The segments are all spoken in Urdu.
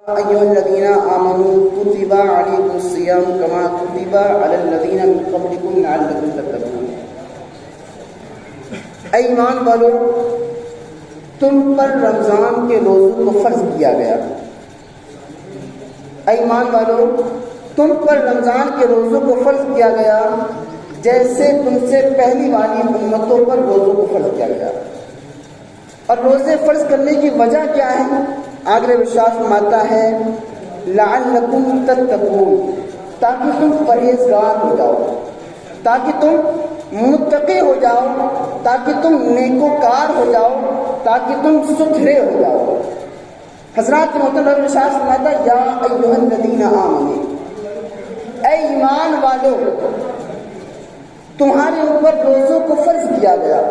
أيها الذين آمنوا كتب عليكم الصيام كما كتب على الذين من قبلكم لعلكم تتقون۔ اے ایمان والو، تم پر رمضان کے روزوں کو فرض کیا گیا۔ اے ایمان والو، تم پر رمضان کے روزوں کو فرض کیا گیا جیسے تم سے پہلی والی امتوں پر روزوں کو فرض کیا گیا۔ اور روزے فرض کرنے کی وجہ کیا ہے؟ آگے ارشاد فرماتا ہے لعلکم تتقون، تاکہ تم پرہیزگار ہو جاؤ، تاکہ تم متقی ہو جاؤ، تاکہ تم نیکوکار ہو جاؤ، تاکہ تم ستھرے ہو جاؤ۔ حضرات محترم ارشاد فرماتا ہے یا ایھا الذین آمنوا، اے ایمان والو، تمہارے اوپر روزوں کو فرض کیا گیا۔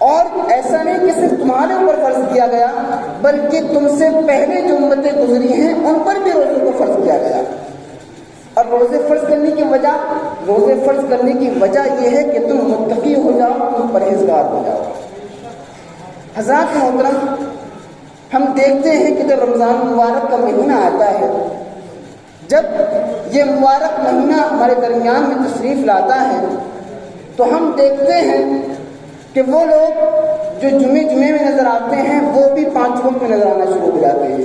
اور ایسا نہیں کہ صرف تمہارے اوپر فرض کیا گیا، بلکہ تم سے پہلے جو امتیں گزری ہیں ان پر بھی روزوں کو فرض کیا گیا۔ اور روزے فرض کرنے کی وجہ یہ ہے کہ تم متقی ہو جاؤ، تم پرہیزگار ہو جاؤ۔ حضرات محترم، ہم دیکھتے ہیں کہ جب رمضان مبارک کا مہینہ آتا ہے، جب یہ مبارک مہینہ ہمارے درمیان میں تشریف لاتا ہے، تو ہم دیکھتے ہیں کہ وہ لوگ جو جمعے میں نظر آتے ہیں وہ بھی 5 وقت میں نظر آنا شروع ہو جاتے ہیں۔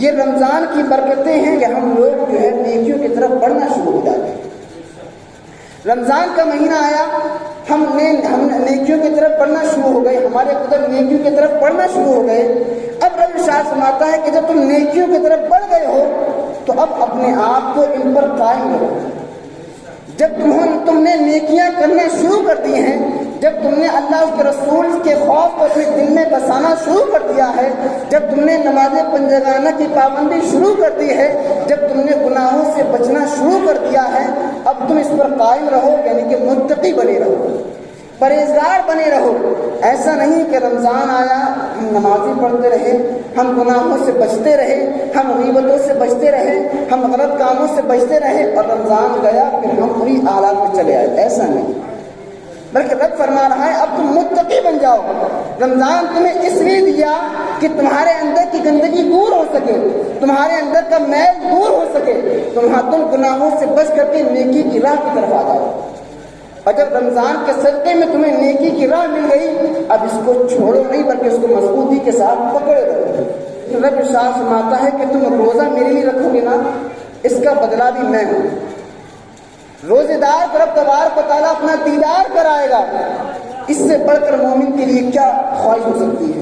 یہ رمضان کی برکتیں ہیں کہ ہم لوگ جو ہے نیکیوں کی طرف بڑھنا شروع ہو جاتے ہیں۔ رمضان کا مہینہ آیا، ہم نیکیوں کی طرف بڑھنا شروع ہو گئے، ہمارے قدم نیکیوں کی طرف بڑھنا شروع ہو گئے۔ اب رب ارشاد فرماتا ہے کہ جب تم نیکیوں کی طرف بڑھ گئے ہو تو اب اپنے آپ کو ان پر قائم رکھو۔ جب تم نے نیکیاں کرنا شروع کر دی ہیں، جب تم نے اللہ اس کے رسول کے خوف کو اپنے دل میں بسانا شروع کر دیا ہے، جب تم نے نماز پنجگانہ کی پابندی شروع کر دی ہے، جب تم نے گناہوں سے بچنا شروع کر دیا ہے، اب تم اس پر قائم رہو، یعنی کہ متقی بنے رہو، پرہیزگار بنے رہو۔ ایسا نہیں کہ رمضان آیا ہم نمازیں پڑھتے رہے، ہم گناہوں سے بچتے رہے، ہم غیبتوں سے بچتے رہے، ہم غلط کاموں سے بچتے رہے، اور رمضان گیا پھر ہم وہی حالات میں چلے آئے۔ ایسا نہیں، بلکہ رب فرما رہا ہے اب تم متقی بن جاؤ۔ رمضان تمہیں اس لیے دیا کہ تمہارے اندر کی گندگی دور ہو سکے، تمہارے اندر کا میل دور ہو سکے، تم گناہوں سے بچ کر کے نیکی کی راہ کی طرف آ جاؤ۔ اور جب رمضان کے صدقے میں تمہیں نیکی کی راہ مل گئی، اب اس کو چھوڑو نہیں بلکہ اس کو مضبوطی کے ساتھ پکڑے رہو۔ رب ارشاد فرماتا ہے کہ تم روزہ میرے لیے رکھو گے نا، اس کا بدلہ بھی میں ہوں۔ روزے دار کو رب تبارک و تعالیٰ اپنا دیدار کرائے گا۔ اس سے بڑھ کر مومن کے لیے کیا خواہش ہو سکتی ہے؟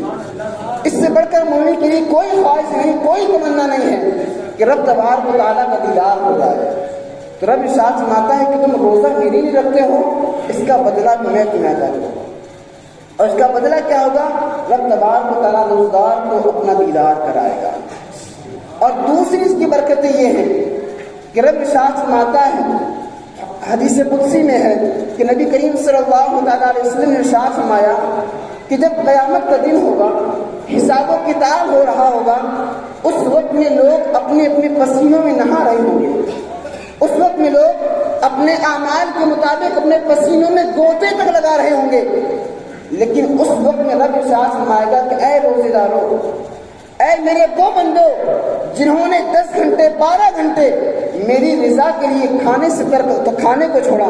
اس سے بڑھ کر مومن کے لیے کوئی خواہش نہیں، کوئی تمنا نہیں ہے کہ رب تبارک و تعالیٰ کا دیدار ہو جائے۔ تو رب ارشاد فرماتا ہے کہ تم روزہ میرے لیے رکھتے ہو، اس کا بدلہ میں تمہیں ادا کروں گا۔ اور اس کا بدلہ کیا ہوگا؟ رب تبارک و تعالیٰ روزدار کو اپنا دیدار کرائے گا۔ اور دوسری اس کی برکتیں یہ ہیں کہ رب ارشاد فرماتا ہے، حدیث قدسی میں ہے کہ نبی کریم صلی اللہ علیہ وسلم نے ارشاد فرمایا کہ جب قیامت کا دن ہوگا، حساب و کتاب ہو رہا ہوگا، اس وقت میں لوگ اپنے اپنے پسینوں میں نہا رہے ہوں گے۔ اس وقت میں لوگ اپنے اعمال کے مطابق اپنے پسینوں میں گوتے تک لگا رہے ہوں گے، لیکن اس وقت میں رب ارشاد فرمائے گا کہ اے روزے دارو، اے میرے وہ بندو جنہوں نے 10 گھنٹے 12 گھنٹے میری رضا کے لیے کھانے کو چھوڑا،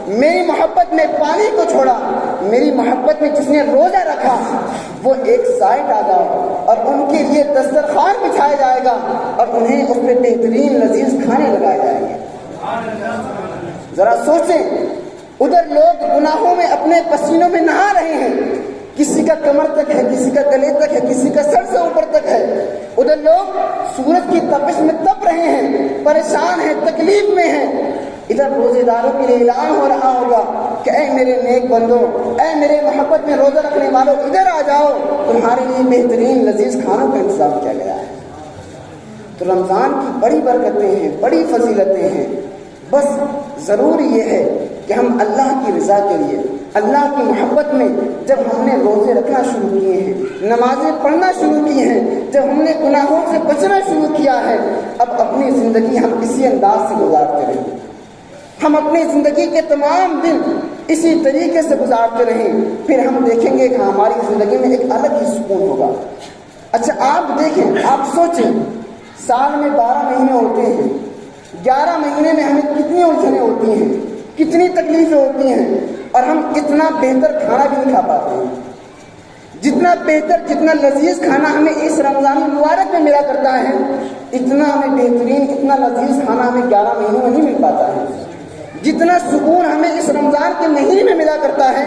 میری محبت میں پانی کو چھوڑا، میری محبت میں جس نے روزہ رکھا، وہ ایک سائٹ آ جاؤ اور ان کے لیے دسترخوان بچھایا جائے گا اور انہیں اس میں بہترین لذیذ کھانے لگائے جائیں گے۔ ذرا سوچیں، ادھر لوگ گناہوں میں اپنے پسینوں میں نہا رہے ہیں، کسی کا کمر تک ہے، کسی کا گلے تک ہے، کسی کا سر سے اوپر تک ہے۔ ادھر لوگ سورج کی تپش میں تپ رہے ہیں، پریشان ہیں، تکلیف میں ہیں۔ ادھر روزے داروں کے لیے اعلان ہو رہا ہوگا کہ اے میرے نیک بندو، اے میرے محبت میں روزہ رکھنے والوں، ادھر آ جاؤ، تمہارے لیے بہترین لذیذ کھانوں کا انتظام کیا گیا ہے۔ تو رمضان کی بڑی برکتیں ہیں، بڑی فضیلتیں ہیں، بس ضروری یہ ہے کہ ہم اللہ کی رضا کے لیے، اللہ کی محبت میں جب ہم نے روزے رکھنا شروع کیے ہیں، نمازیں پڑھنا شروع کی ہیں، جب ہم نے گناہوں سے بچنا شروع کیا ہے، اب اپنی زندگی ہم اسی انداز سے گزارتے رہیں، ہم اپنی زندگی کے تمام دن اسی طریقے سے گزارتے رہیں، پھر ہم دیکھیں گے کہ ہماری زندگی میں ایک الگ ہی سکون ہوگا، اچھا آپ دیکھیں، آپ سوچیں، سال میں 12 مہینے ہوتے ہیں، 11 مہینے میں ہمیں کتنی الجھنیں ہوتی ہیں، کتنی تکلیفیں ہوتی ہیں، اور ہم اتنا بہتر کھانا بھی نہیں کھا پاتے ہیں۔ جتنا بہتر، جتنا لذیذ کھانا ہمیں اس رمضان المبارک میں ملا کرتا ہے، اتنا ہمیں بہترین، اتنا لذیذ کھانا ہمیں 11 مہینوں میں نہیں مل پاتا ہے۔ جتنا سکون ہمیں اس رمضان کے مہینے میں ملا کرتا ہے،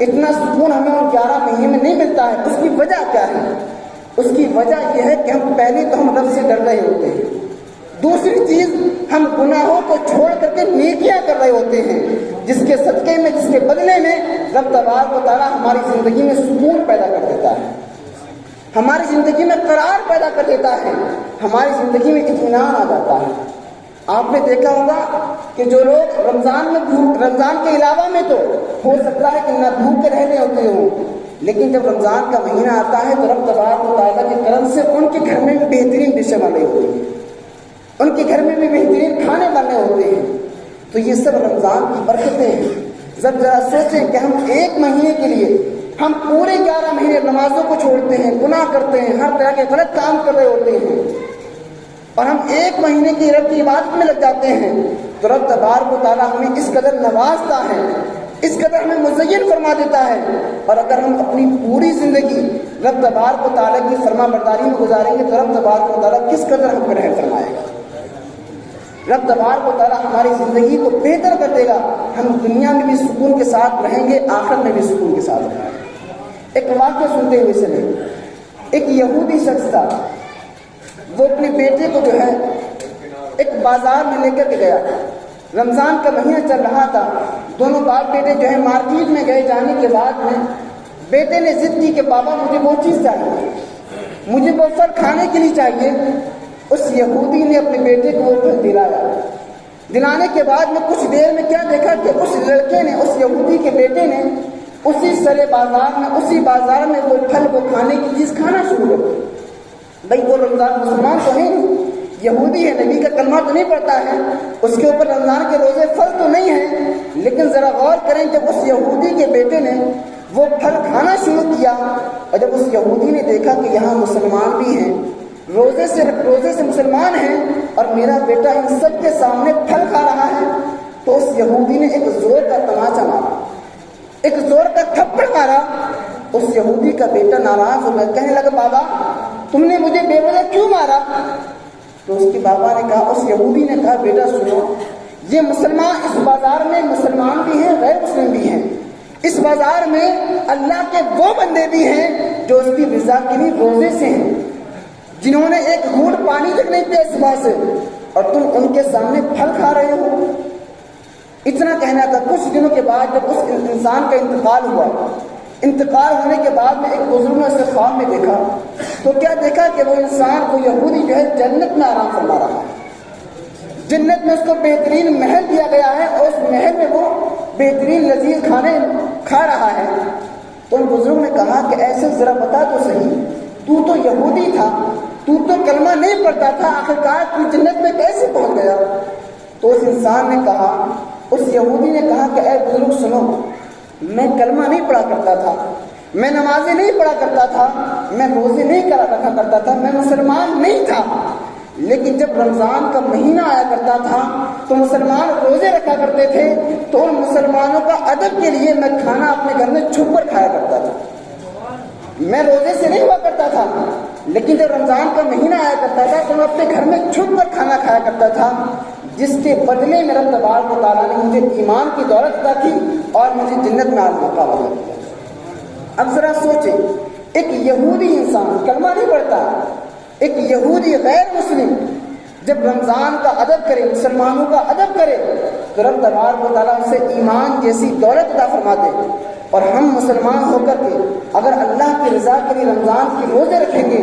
اتنا سکون ہمیں ان 11 مہینے میں نہیں ملتا ہے۔ اس کی وجہ کیا ہے؟ اس کی وجہ یہ ہے کہ ہم پہلے تو ہم رب سے ڈر رہے ہوتے ہیں، دوسری چیز ہم گناہوں کو چھوڑ کر کے نیکیاں کر رہے ہوتے ہیں، جس کے صدقے میں، جس کے بدلے میں رب تبارک و تعالیٰ ہماری زندگی میں سکون پیدا کر دیتا ہے، ہماری زندگی میں قرار پیدا کر دیتا ہے، ہماری زندگی میں اطمینان آ جاتا ہے۔ آپ نے دیکھا ہوگا کہ جو لوگ رمضان کے علاوہ میں تو ہو سکتا ہے کہ نہ بھوک کے رہنے ہوتے ہوں، لیکن جب رمضان کا مہینہ آتا ہے تو رب تبارک و تعالیٰ کے کرم سے ان کے گھر میں بھی بہترین ڈشیں بنے ہوتی ہیں، ان کے گھر میں بھی بہترین کھانے بنے ہوتے ہیں۔ تو یہ سب رمضان کی برکتیں ہیں۔ ذرا سوچیں کہ ہم ایک مہینے کے لیے ہم پورے 11 مہینے نمازوں کو چھوڑتے ہیں، گناہ کرتے ہیں، ہر طرح کے غلط کام کر رہے ہوتے ہیں، اور ہم ایک مہینے کی رب کی عبادت میں لگ جاتے ہیں، تو رب تبارک و تعالیٰ ہمیں اس قدر نوازتا ہے، اس قدر ہمیں مزین فرما دیتا ہے۔ اور اگر ہم اپنی پوری زندگی رب تبارک و تعالیٰ کی فرما برداری میں گزاریں گے تو رب تبارک و تعالیٰ کس قدر ہم پر رحم فرمائے گا۔ رب تبارک و تعالیٰ ہماری زندگی کو بہتر کر دے گا، ہم دنیا میں بھی سکون کے ساتھ رہیں گے، آخرت میں بھی سکون کے ساتھ رہیں گے۔ ایک واقعہ سنتے ہوئے چلے، ایک یہودی شخص تھا، وہ اپنے بیٹے کو جو ہے ایک بازار میں لے کر کے گیا، رمضان کا مہینہ چل رہا تھا، دونوں باپ بیٹے جو ہے مارکیٹ میں گئے، جانے کے بعد میں بیٹے نے ضد کی کہ بابا مجھے وہ چیز چاہیے، مجھے وہ پھل کھانے کے لیے چاہیے۔ اس یہودی نے اپنے بیٹے کو وہ پھل دلایا، دلانے کے بعد میں کچھ دیر میں کیا دیکھا کہ اس لڑکے نے، اس یہودی کے بیٹے نے اسی سرے بازار میں، اسی بازار میں وہ پھل، وہ کھانے کی چیز کھانا شروع کر دی۔ بھائی وہ رمضان مسلمان تو ہے نہیں، یہودی ہے، نبی کا کلمہ تو نہیں پڑھتا ہے، اس کے اوپر رمضان کے روزے فرض تو نہیں ہیں، لیکن ذرا غور کریں، جب اس یہودی کے بیٹے نے وہ پھل کھانا شروع کیا، اور جب اس یہودی نے دیکھا کہ یہاں مسلمان بھی ہیں، روزے سے مسلمان ہیں، اور میرا بیٹا ان سب کے سامنے پھل کھا رہا ہے، تو اس یہودی نے ایک زور کا تماچا مارا، ایک زور کا تھپڑ مارا۔ اس یہودی کا بیٹا ناراض ہو گیا، کہنے لگا بابا تم نے مجھے بے وجہ کیوں مارا؟ تو اس کے بابا نے کہا، اس یہودی نے کہا، بیٹا سنو، یہ مسلمان اس بازار میں مسلمان بھی ہیں، غیر مسلم بھی ہیں، اس بازار میں اللہ کے وہ بندے بھی ہیں جو اس کی رضا کے لیے روزے سے ہیں، جنہوں نے ایک گھونٹ پانی تک نہیں پیا صبح سے، اور تم ان کے سامنے پھل کھا رہے ہو۔ اتنا کہنا تھا۔ کچھ دنوں کے بعد جب اس انسان کا انتقال ہوا، انتقال ہونے کے بعد میں ایک بزرگ نے اسے خواب میں دیکھا، تو کیا دیکھا کہ وہ انسان، وہ یہودی جو ہے جنت میں آرام فرما رہا ہے، جنت میں اس کو بہترین محل دیا گیا ہے، اور اس محل میں وہ بہترین لذیذ کھانے کھا رہا ہے۔ تو ان بزرگ نے کہا کہ ایسے ذرا بتا تو صحیح، تو یہودی تھا، تو کلمہ نہیں پڑھتا تھا، آخرکار تو جنت میں کیسے پہنچ گیا؟ تو اس انسان نے کہا، اس یہودی نے کہا کہ اے بزرگ سنو، میں کلمہ نہیں پڑھا کرتا تھا، میں نمازیں نہیں پڑھا کرتا تھا، میں روزے نہیں رکھا کرتا تھا، میں مسلمان نہیں تھا، لیکن جب رمضان کا مہینہ آیا کرتا تھا تو مسلمان روزے رکھا کرتے تھے، تو ان مسلمانوں کا ادب کے لیے میں کھانا اپنے گھر میں چھپ کر کھایا کرتا تھا، میں روزے سے نہیں ہوا کرتا تھا، لیکن جب رمضان کا مہینہ آیا کرتا تھا تو میں اپنے گھر میں چھپ کر کھانا کھایا کرتا تھا، جس کے بدلے میں رب تبارک و تعالیٰ نے مجھے ایمان کی دولت عطا کی اور مجھے جنت میں آنے کا موقع دیا۔ اب ذرا سوچیں، ایک یہودی انسان کلمہ نہیں پڑھتا، ایک یہودی غیر مسلم جب رمضان کا ادب کرے، مسلمانوں کا ادب کرے، تو رب تبارک و تعالیٰ اسے ایمان جیسی دولت عطا فرما دے۔ اور ہم مسلمان ہو کر کے اگر اللہ کی رضا کے لیے رمضان کے روزے رکھیں گے،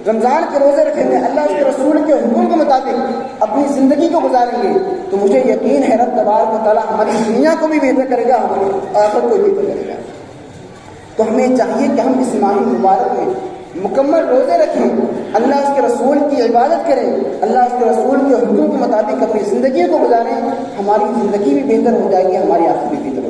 رمضان کے روزے رکھیں گے، اللہ اس کے رسول کے حکم کے مطابق اپنی زندگی کو گزاریں گے، تو مجھے یقین ہے رب تبارک و تعالیٰ ہماری دنیا کو بھی بہتر کرے گا، ہماری آخرت کو بھی بہتر کرے گا۔ تو ہمیں چاہیے کہ ہم اس ماہ مبارک میں مکمل روزے رکھیں، اللہ اس کے رسول کی عبادت کریں، اللہ اس کے رسول کے حکم کے مطابق اپنی زندگی کو گزاریں، ہماری زندگی بھی بہتر ہو جائے گی، ہماری آخرت بھی بہتر